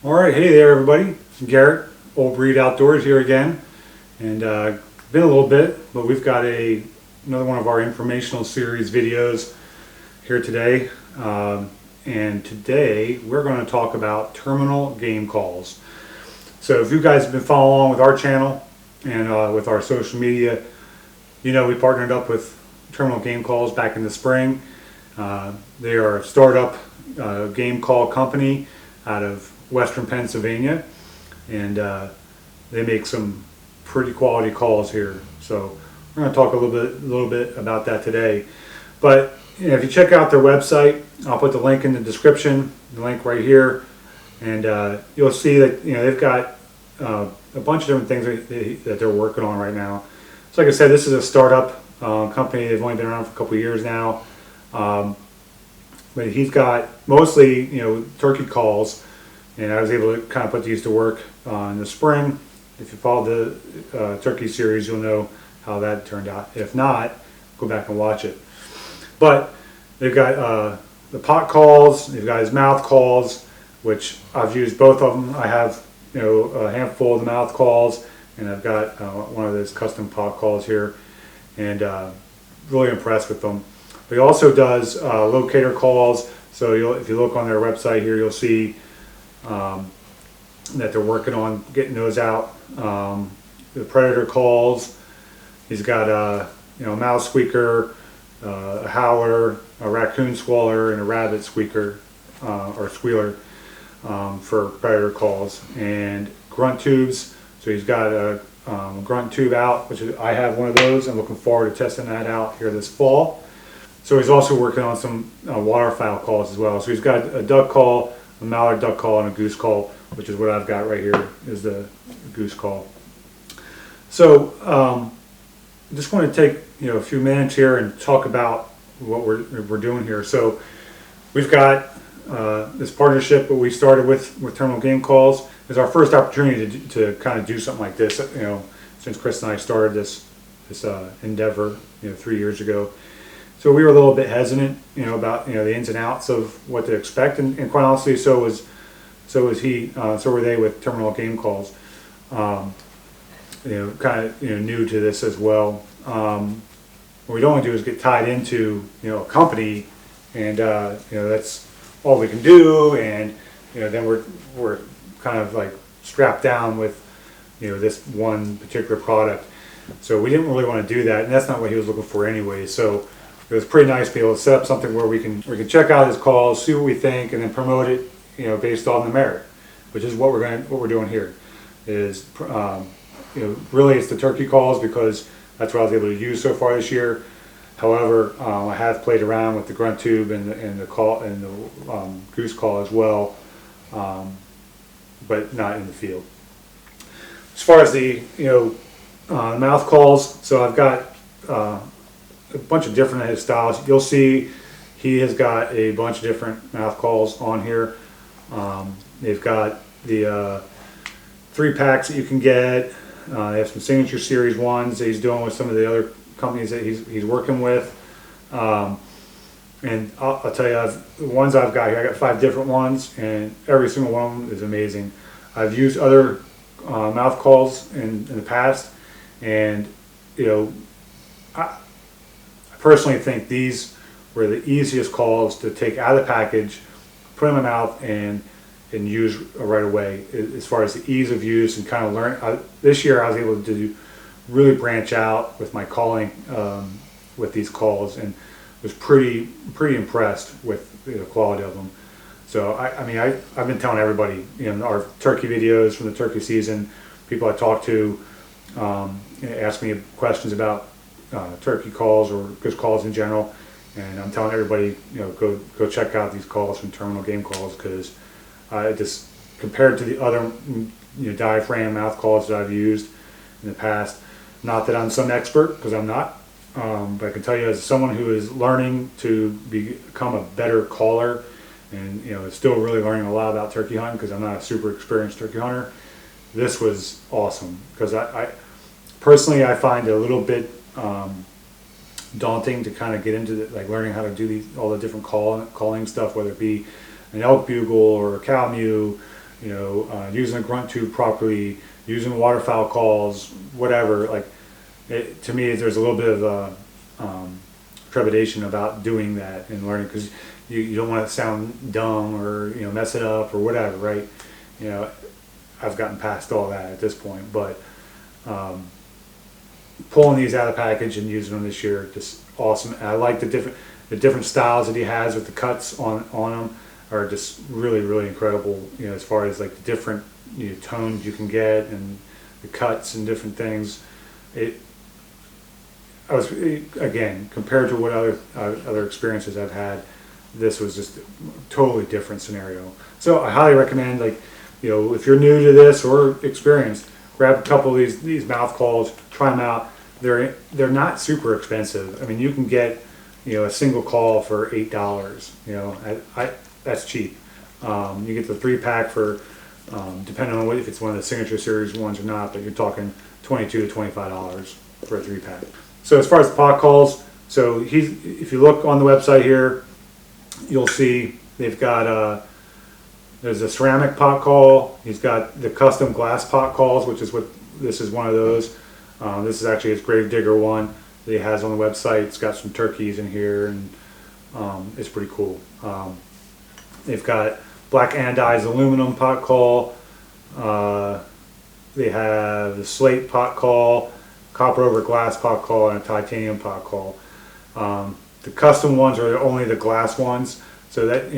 All right, hey there, everybody. Garrett, Old Breed Outdoors here again, and been a little bit, but we've got another one of our informational series videos here today. And today we're going to talk about terminal game calls. So if you guys have been following along with our channel and with our social media, you know we partnered up with Terminal Game Calls back in the spring. They are a startup game call company out of Western Pennsylvania, and they make some pretty quality calls here. So we're going to talk a little bit about that today. But if you check out their website, I'll put the link in the description, the link right here, and you'll see that they've got a bunch of different things that they're working on right now. So like I said, this is a startup company. They've only been around for a couple of years now, but he's got mostly turkey calls. And I was able to kind of put these to work in the spring. If you follow the turkey series, you'll know how that turned out. If not, go back and watch it. But they've got the pot calls, they've got his mouth calls, which I've used both of them. I have a handful of the mouth calls, and I've got one of those custom pot calls here, and really impressed with them. But he also does locator calls. So if you look on their website here, you'll see that they're working on getting those out. The predator calls. He's got a mouse squeaker, a howler, a raccoon squaller, and a rabbit squeaker or squealer for predator calls, and grunt tubes. So he's got a grunt tube out, which I have one of those. I'm looking forward to testing that out here this fall. So he's also working on some waterfowl calls as well. So he's got a duck call, a mallard duck call, and a goose call, which is what I've got right here is the goose call. So I just want to take a few minutes here and talk about what we're doing here. So we've got this partnership that we started with Terminal Game Calls. It's our first opportunity to kind of do something like this. Since Chris and I started this endeavor 3 years ago. So we were a little bit hesitant, about the ins and outs of what to expect, and quite honestly, so was he. So were they with Terminal Game Calls. Kind of new to this as well. What we don't want to do is get tied into a company, and that's all we can do, and then we're kind of like strapped down with this one particular product. So we didn't really want to do that, and that's not what he was looking for anyway. So it was pretty nice to be able to set up something where we can check out his calls, see what we think, and then promote it, based on the merit, which is what we're doing here. Is really it's the turkey calls because that's what I was able to use so far this year. However, I have played around with the grunt tube and the call and the goose call as well, but not in the field. As far as the mouth calls, so I've got a bunch of different of his styles. You'll see he has got a bunch of different mouth calls on here. They've got the 3-packs that you can get. They have some signature series ones that he's doing with some of the other companies that he's working with. And I'll tell you, the ones I've got here, I got 5 different ones, and every single one of them is amazing. I've used other mouth calls in the past, and I personally think these were the easiest calls to take out of the package, put in my mouth, and use right away. As far as the ease of use and kind of learn. This year I was able to really branch out with my calling with these calls, and was pretty impressed with the quality of them. So I've been telling everybody, our turkey videos from the turkey season, people I talk to ask me questions about turkey calls or just calls in general, and I'm telling everybody, go check out these calls from Terminal Game Calls, because just compared to the other diaphragm mouth calls that I've used in the past, not that I'm some expert, because I'm not, but I can tell you as someone who is learning to become a better caller, and is still really learning a lot about turkey hunting, because I'm not a super experienced turkey hunter, this was awesome. Because I personally find it a little bit daunting to kind of get into learning how to do all the different calling stuff, whether it be an elk bugle or a cow mew, using a grunt tube properly, using waterfowl calls, whatever. Like, to me, there's a little bit of trepidation about doing that and learning, because you don't want to sound dumb or mess it up or whatever, right? I've gotten past all that at this point, but pulling these out of the package and using them this year, just awesome. And I like the different styles that he has with the cuts on them are just really, really incredible. As far as like the different tones you can get and the cuts and different things. Again, compared to what other experiences I've had, this was just a totally different scenario. So I highly recommend, like, if you're new to this or experienced, grab a couple of these mouth calls, try them out. They're not super expensive. I mean, you can get a single call for $8. That's cheap. You get the 3-pack for depending on if it's one of the signature series ones or not, but you're talking $22 to $25 for a 3-pack. So as far as the pot calls, so if you look on the website here, you'll see they've got there's a ceramic pot call. He's got the custom glass pot calls, which is this is one of those. This is actually his Grave Digger one that he has on the website. It's got some turkeys in here, and it's pretty cool. They've got black anodized aluminum pot call. They have the slate pot call, copper over glass pot call, and a titanium pot call. The custom ones are only the glass ones, so that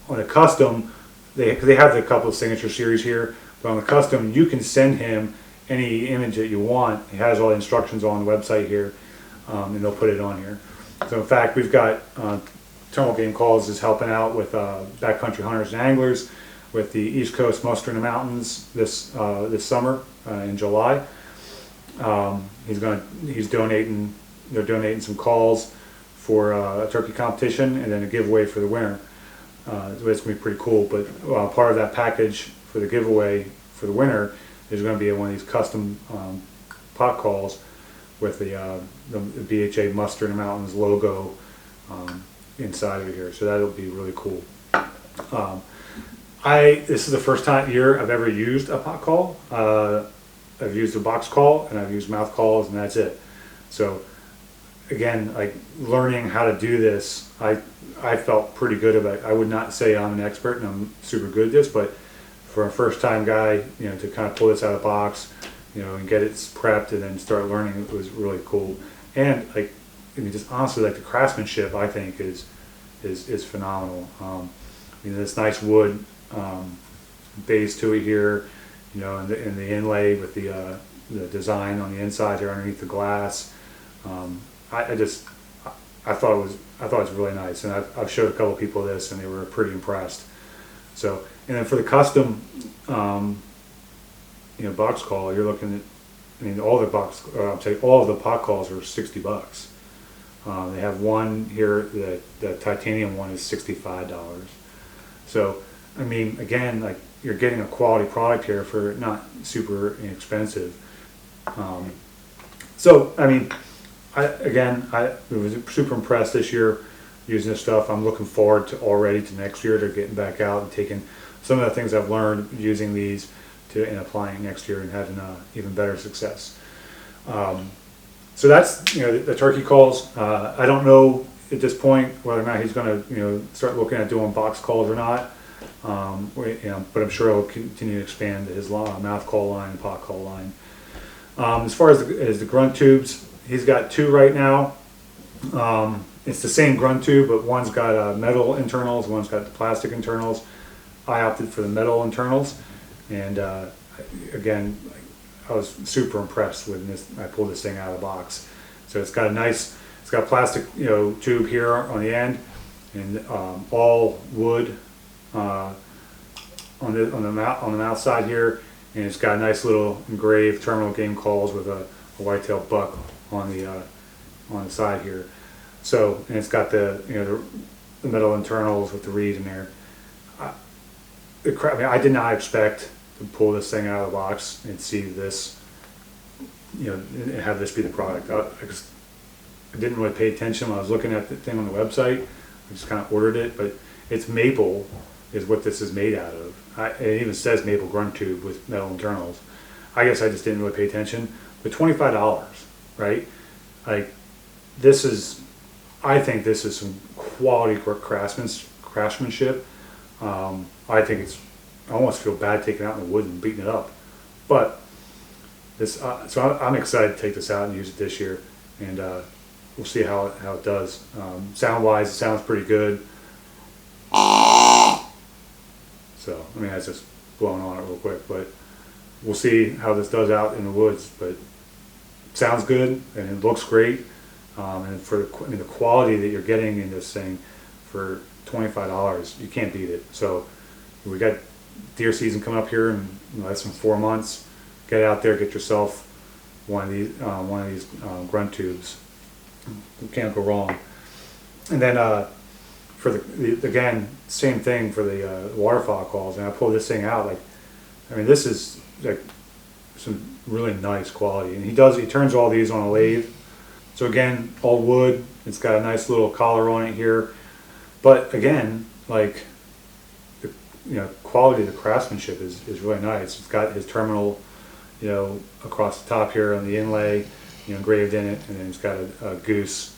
on the custom they have a couple of signature series here, but on the custom you can send him any image that you want. He has all the instructions on the website here, and they'll put it on here. So in fact, we've got Terminal Game Calls is helping out with backcountry hunters and anglers with the East Coast Muster in the Mountains this summer in July. He's donating. They're donating some calls for a turkey competition and then a giveaway for the winner. So it's gonna be pretty cool. But part of that package for the giveaway for the winner is going to be one of these custom pot calls with the BHA Muster in the Mountains logo inside of it here. So that'll be really cool. This is the first year I've ever used a pot call. I've used a box call and I've used mouth calls, and that's it. So again, like, learning how to do this, I felt pretty good about it. I would not say I'm an expert and I'm super good at this, but for a first-time guy, to kind of pull this out of the box, and get it prepped and then start learning, it was really cool. And just honestly, like, the craftsmanship, I think is phenomenal. This nice wood base to it here, and the inlay with the design on the inside here underneath the glass. I thought it was really nice, and I've showed a couple people this, and they were pretty impressed. So, and then for the custom, box call, you're looking at, all the all of the pot calls are $60. They have one here, the titanium one is $65. So, again, like, you're getting a quality product here for not super inexpensive. So, I was super impressed this year using this stuff. I'm looking forward to next year to getting back out and taking some of the things I've learned using these and applying next year and having even better success. So that's the turkey calls. I don't know at this point whether or not he's going to start looking at doing box calls or not. But I'm sure he'll continue to expand his mouth call line and pot call line. As far as the grunt tubes, he's got 2 right now. It's the same grunt tube, but one's got metal internals, one's got the plastic internals. I opted for the metal internals, and again, I was super impressed with this. I pulled this thing out of the box. So it's got a plastic tube here on the end, and all wood on the mouth side here, and it's got a nice little engraved Terminal Game Calls with a white-tailed buck on the side here. So, and it's got the metal internals with the reed in there. I did not expect to pull this thing out of the box and see this, and have this be the product. I didn't really pay attention when I was looking at the thing on the website. I just kind of ordered it, but it's maple. is what this is made out of. It even says maple grunt tube with metal internals. I guess I just didn't really pay attention. But $25, right? Like, this is, I think this is some quality craftsmanship. I think it's, I almost feel bad taking it out in the woods and beating it up. But this, so I'm excited to take this out and use it this year, and we'll see how it does. Sound-wise, it sounds pretty good. So, I mean, that's just blowing on it real quick, but we'll see how this does out in the woods. But it sounds good, and it looks great. And for the quality that you're getting in this thing for $25, you can't beat it. So we got deer season coming up here in less than 4 months. Get out there, get yourself one of these grunt tubes. You can't go wrong. And then for the again, same thing for the waterfowl calls. And I pulled this thing out, like, I mean, this is like some really nice quality. And he turns all these on a lathe. So again, all wood. It's got a nice little collar on it here. But again, like, the quality of the craftsmanship is really nice. It's got his terminal, across the top here on the inlay, engraved in it, and then it's got a goose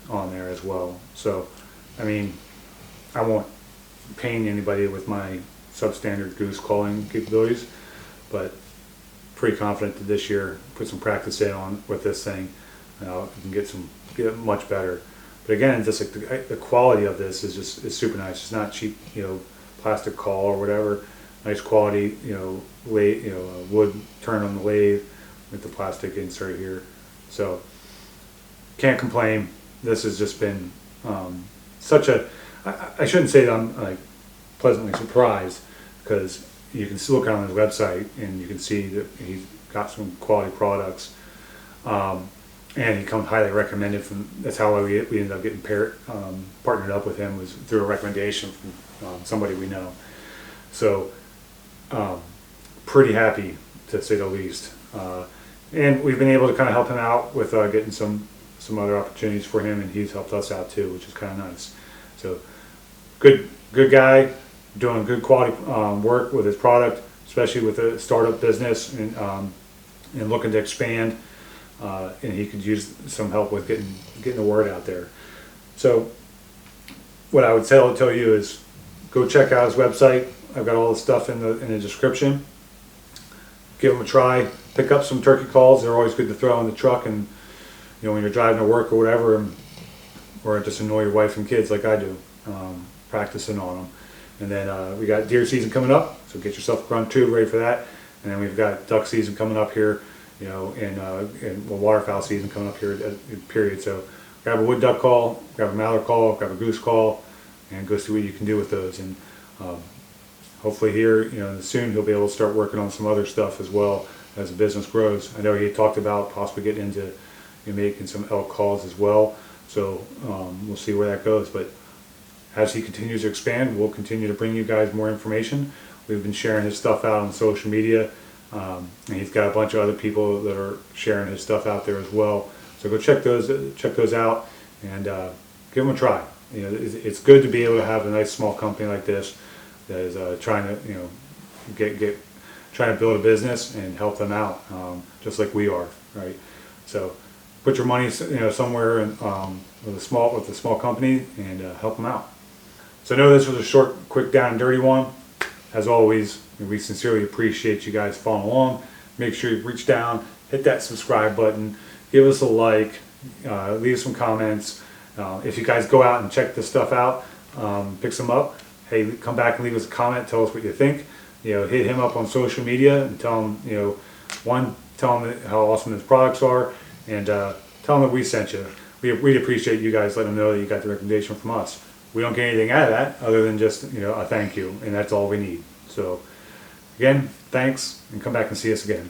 on there as well. So, I mean, I won't pain anybody with my substandard goose calling capabilities, but pretty confident that this year, put some practice in on with this thing, you can get it much better. But again, just like the quality of this is super nice. It's not cheap, plastic call or whatever. Nice quality, wood turn on the lathe with the plastic insert here. So can't complain. This has just been such a. I shouldn't say that I'm like pleasantly surprised, because you can still look on his website and you can see that he's got some quality products. And he comes highly recommended from. That's how we ended up getting partnered up with him, was through a recommendation from somebody we know. So pretty happy, to say the least. And we've been able to kind of help him out with getting some other opportunities for him, and he's helped us out too, which is kind of nice. So good guy, doing good quality work with his product, especially with a startup business and looking to expand. And he could use some help with getting the word out there. So what I would tell you is go check out his website. I've got all the stuff in the description. Give them a try. Pick up some turkey calls. They're always good to throw in the truck, and when you're driving to work or whatever, or just annoy your wife and kids like I do, practicing on them. And then we got deer season coming up, so get yourself a grunt tube ready for that. And then we've got duck season coming up here, and waterfowl season coming up here period. So grab a wood duck call, grab a mallard call, grab a goose call, and go see what you can do with those. And hopefully here, soon he'll be able to start working on some other stuff as well as the business grows. I know he talked about possibly getting into making some elk calls as well. So we'll see where that goes. But as he continues to expand, we'll continue to bring you guys more information. We've been sharing his stuff out on social media. And he's got a bunch of other people that are sharing his stuff out there as well. So go check those out and give them a try. It's good to be able to have a nice small company like this that is trying to trying to build a business and help them out, just like we are, right? So put your money somewhere with a small company and help them out. So I know this was a short, quick, down and dirty one. As always, we sincerely appreciate you guys following along. Make sure you reach down, hit that subscribe button, give us a like, leave some comments. If you guys go out and check this stuff out, pick some up, hey, come back and leave us a comment, tell us what you think. Hit him up on social media and tell him, tell him how awesome his products are, and tell him that we sent you. We appreciate you guys letting him know that you got the recommendation from us. We don't get anything out of that other than just a thank you, and that's all we need. So again, thanks, and come back and see us again.